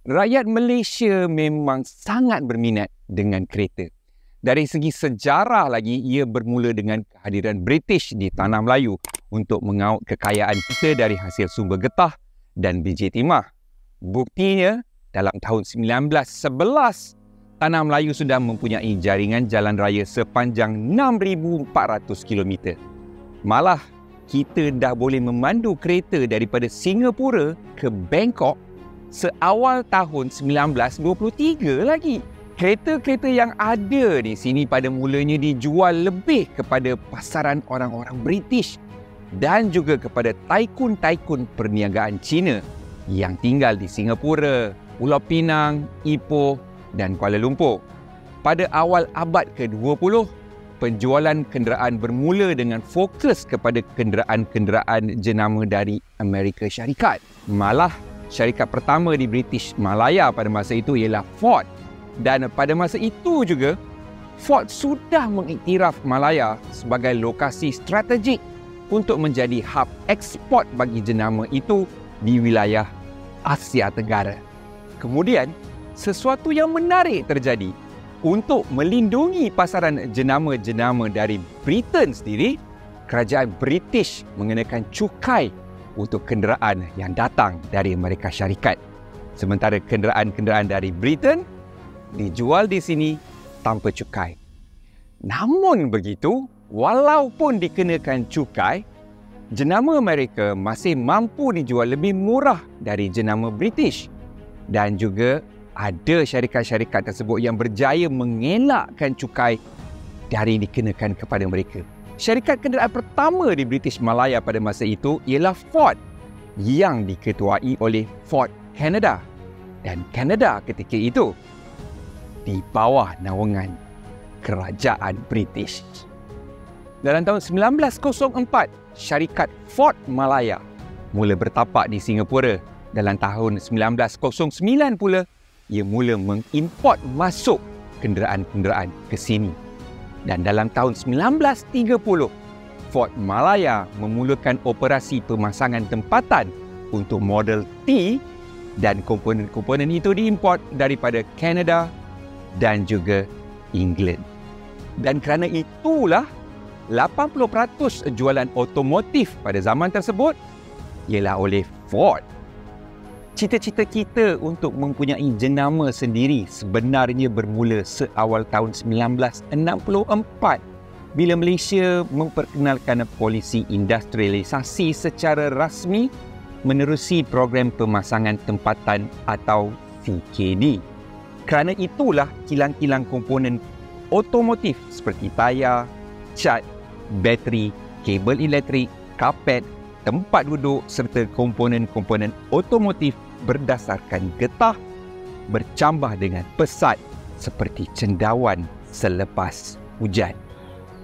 Rakyat Malaysia memang sangat berminat dengan kereta. Dari segi sejarah lagi, ia bermula dengan kehadiran British di Tanah Melayu untuk mengaut kekayaan kita dari hasil sumber getah dan biji timah. Buktinya, dalam tahun 1911, Tanah Melayu sudah mempunyai jaringan jalan raya sepanjang 6,400 km. Malah, kita dah boleh memandu kereta daripada Singapura ke Bangkok seawal tahun 1923 lagi. Kereta-kereta yang ada di sini pada mulanya dijual lebih kepada pasaran orang-orang British dan juga kepada taikun-taikun perniagaan Cina yang tinggal di Singapura, Pulau Pinang, Ipoh dan Kuala Lumpur. Pada awal abad ke-20, penjualan kenderaan bermula dengan fokus kepada kenderaan-kenderaan jenama dari Amerika Syarikat. Malah, syarikat pertama di British Malaya pada masa itu ialah Ford. Dan pada masa itu juga, Ford sudah mengiktiraf Malaya sebagai lokasi strategik untuk menjadi hub ekspor bagi jenama itu di wilayah Asia Tenggara. Kemudian, sesuatu yang menarik terjadi. Untuk melindungi pasaran jenama-jenama dari Britain sendiri, kerajaan British mengenakan cukai untuk kenderaan yang datang dari Amerika Syarikat. Sementara kenderaan-kenderaan dari Britain dijual di sini tanpa cukai. Namun begitu, walaupun dikenakan cukai, jenama Amerika masih mampu dijual lebih murah dari jenama British. Dan juga ada syarikat-syarikat tersebut yang berjaya mengelakkan cukai dari dikenakan kepada mereka. Syarikat kenderaan pertama di British Malaya pada masa itu ialah Ford yang diketuai oleh Ford Canada. Dan Canada ketika itu di bawah naungan kerajaan British. Dalam tahun 1904, syarikat Ford Malaya mula bertapak di Singapura. Dalam tahun 1909 pula, ia mula mengimport masuk kenderaan-kenderaan ke sini. Dan dalam tahun 1930, Ford Malaya memulakan operasi pemasangan tempatan untuk model T dan komponen-komponen itu diimport daripada Canada dan juga England. Dan kerana itulah 80% jualan otomotif pada zaman tersebut ialah oleh Ford. Cita-cita kita untuk mempunyai jenama sendiri sebenarnya bermula seawal tahun 1964 bila Malaysia memperkenalkan polisi industrialisasi secara rasmi menerusi program pemasangan tempatan atau CKD. Kerana itulah kilang-kilang komponen otomotif seperti tayar, cat, bateri, kabel elektrik, kapet, tempat duduk serta komponen-komponen otomotif berdasarkan getah bercambah dengan pesat seperti cendawan selepas hujan.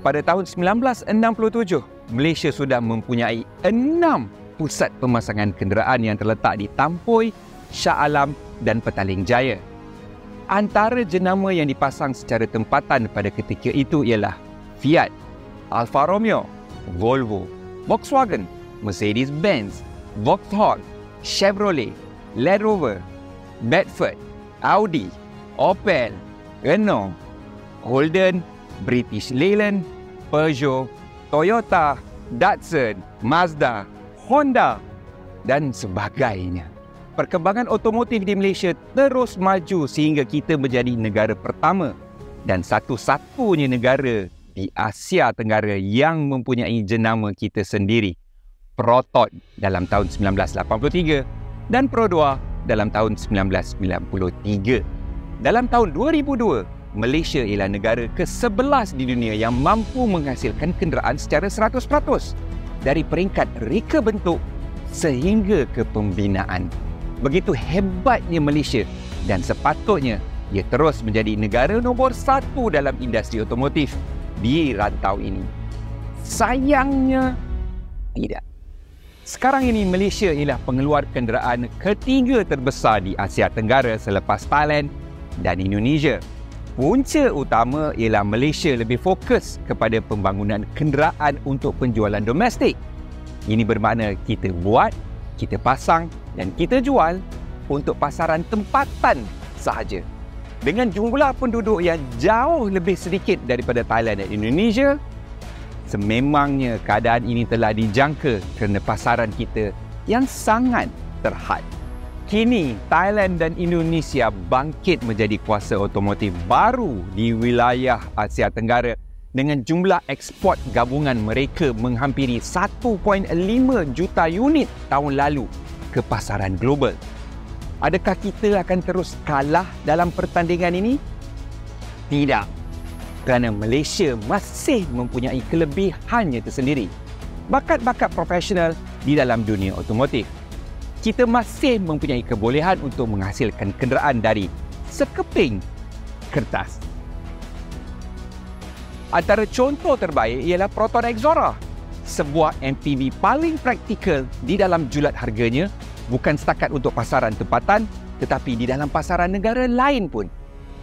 Pada tahun 1967, Malaysia sudah mempunyai 6 pusat pemasangan kenderaan yang terletak di Tampoi, Shah Alam dan Petaling Jaya. Antara jenama yang dipasang secara tempatan pada ketika itu ialah Fiat, Alfa Romeo, Volvo, Volkswagen, Mercedes-Benz, Vauxhall, Chevrolet, Land Rover, Bedford, Audi, Opel, Renault, Holden, British Leyland, Peugeot, Toyota, Datsun, Mazda, Honda dan sebagainya. Perkembangan otomotif di Malaysia terus maju sehingga kita menjadi negara pertama dan satu-satunya negara di Asia Tenggara yang mempunyai jenama kita sendiri. Proton dalam tahun 1983 dan Pro 2 dalam tahun 1993. Dalam tahun 2002, Malaysia ialah negara ke-11 di dunia yang mampu menghasilkan kenderaan secara 100% dari peringkat reka bentuk sehingga ke pembinaan. Begitu hebatnya Malaysia dan sepatutnya ia terus menjadi negara nombor 1 dalam industri otomotif di rantau ini. Sayangnya, tidak. Sekarang ini Malaysia ialah pengeluar kenderaan ketiga terbesar di Asia Tenggara selepas Thailand dan Indonesia. Punca utama ialah Malaysia lebih fokus kepada pembangunan kenderaan untuk penjualan domestik. Ini bermakna kita buat, kita pasang dan kita jual untuk pasaran tempatan sahaja. Dengan jumlah penduduk yang jauh lebih sedikit daripada Thailand dan Indonesia, sememangnya keadaan ini telah dijangka kerana pasaran kita yang sangat terhad. Kini, Thailand dan Indonesia bangkit menjadi kuasa otomotif baru di wilayah Asia Tenggara dengan jumlah ekspor gabungan mereka menghampiri 1.5 juta unit tahun lalu ke pasaran global. Adakah kita akan terus kalah dalam pertandingan ini? Tidak, kerana Malaysia masih mempunyai kelebihannya tersendiri. Bakat-bakat profesional di dalam dunia otomotif. Kita masih mempunyai kebolehan untuk menghasilkan kenderaan dari sekeping kertas. Antara contoh terbaik ialah Proton Exora, sebuah MPV paling praktikal di dalam julat harganya, bukan setakat untuk pasaran tempatan tetapi di dalam pasaran negara lain pun.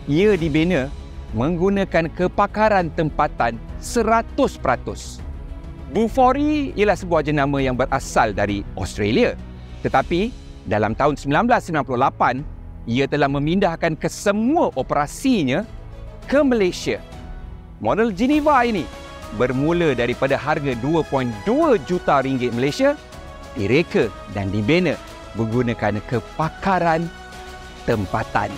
Ia dibina menggunakan kepakaran tempatan 100%. Bufori ialah sebuah jenama yang berasal dari Australia. Tetapi dalam tahun 1998, ia telah memindahkan kesemua operasinya ke Malaysia. Model Geneva ini bermula daripada harga 2.2 juta ringgit Malaysia, direka dan dibina menggunakan kepakaran tempatan.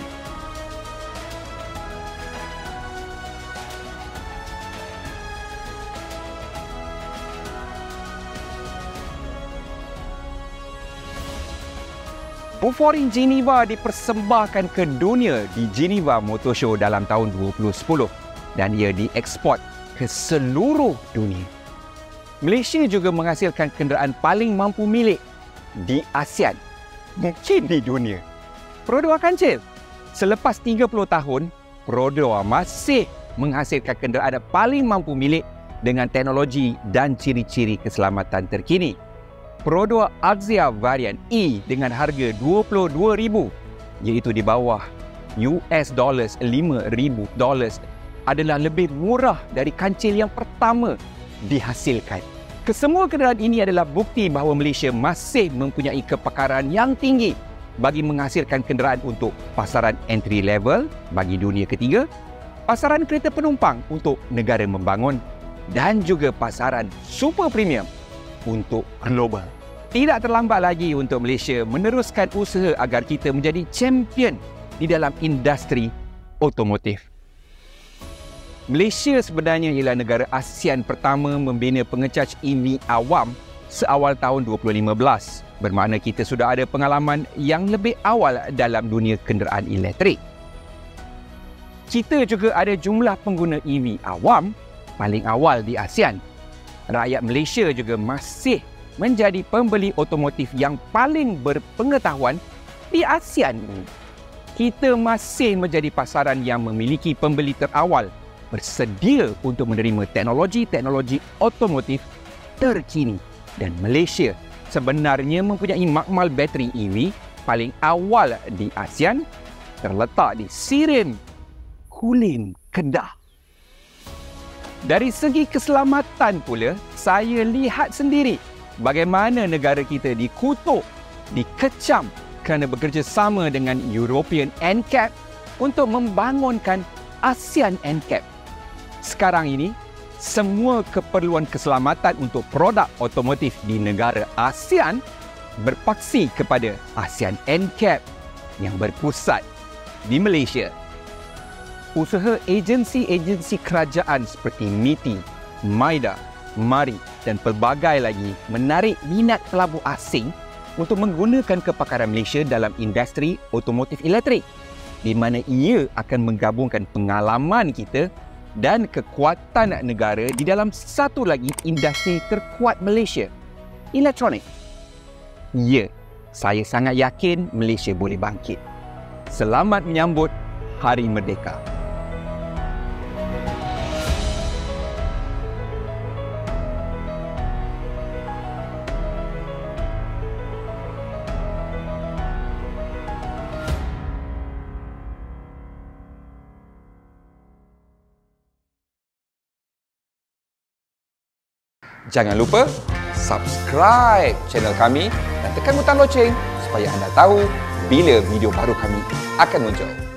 Bufori Geneva dipersembahkan ke dunia di Geneva Motor Show dalam tahun 2010 dan ia dieksport ke seluruh dunia. Malaysia juga menghasilkan kenderaan paling mampu milik di ASEAN, mungkin di dunia. Perodua kancil. Selepas 30 tahun, Perodua masih menghasilkan kenderaan paling mampu milik dengan teknologi dan ciri-ciri keselamatan terkini. Perodua Axia varian E dengan harga $22,000, iaitu di bawah $5,000 adalah lebih murah dari kancil yang pertama dihasilkan. Kesemua kenderaan ini adalah bukti bahawa Malaysia masih mempunyai kepakaran yang tinggi bagi menghasilkan kenderaan untuk pasaran entry level bagi dunia ketiga, pasaran kereta penumpang untuk negara membangun dan juga pasaran super premium untuk global. Tidak terlambat lagi untuk Malaysia meneruskan usaha agar kita menjadi champion di dalam industri otomotif. Malaysia sebenarnya ialah negara ASEAN pertama membina pengecas EV awam seawal tahun 2015. Bermakna kita sudah ada pengalaman yang lebih awal dalam dunia kenderaan elektrik. Kita juga ada jumlah pengguna EV awam paling awal di ASEAN. Rakyat Malaysia juga masih menjadi pembeli otomotif yang paling berpengetahuan di ASEAN ini. Kita masih menjadi pasaran yang memiliki pembeli terawal bersedia untuk menerima teknologi-teknologi otomotif terkini. Dan Malaysia sebenarnya mempunyai makmal bateri EV paling awal di ASEAN, terletak di Sirim, Kulim, Kedah. Dari segi keselamatan pula, saya lihat sendiri bagaimana negara kita dikutuk, dikecam kerana bekerjasama dengan European NCAP untuk membangunkan ASEAN NCAP. Sekarang ini, semua keperluan keselamatan untuk produk otomotif di negara ASEAN berpaksi kepada ASEAN NCAP yang berpusat di Malaysia. Usaha agensi-agensi kerajaan seperti MITI, MIDA, MARI dan pelbagai lagi menarik minat pelabur asing untuk menggunakan kepakaran Malaysia dalam industri otomotif elektrik, di mana ia akan menggabungkan pengalaman kita dan kekuatan negara di dalam satu lagi industri terkuat Malaysia, elektronik. Ya, saya sangat yakin Malaysia boleh bangkit. Selamat menyambut Hari Merdeka. Jangan lupa subscribe channel kami dan tekan butang loceng supaya anda tahu bila video baru kami akan muncul.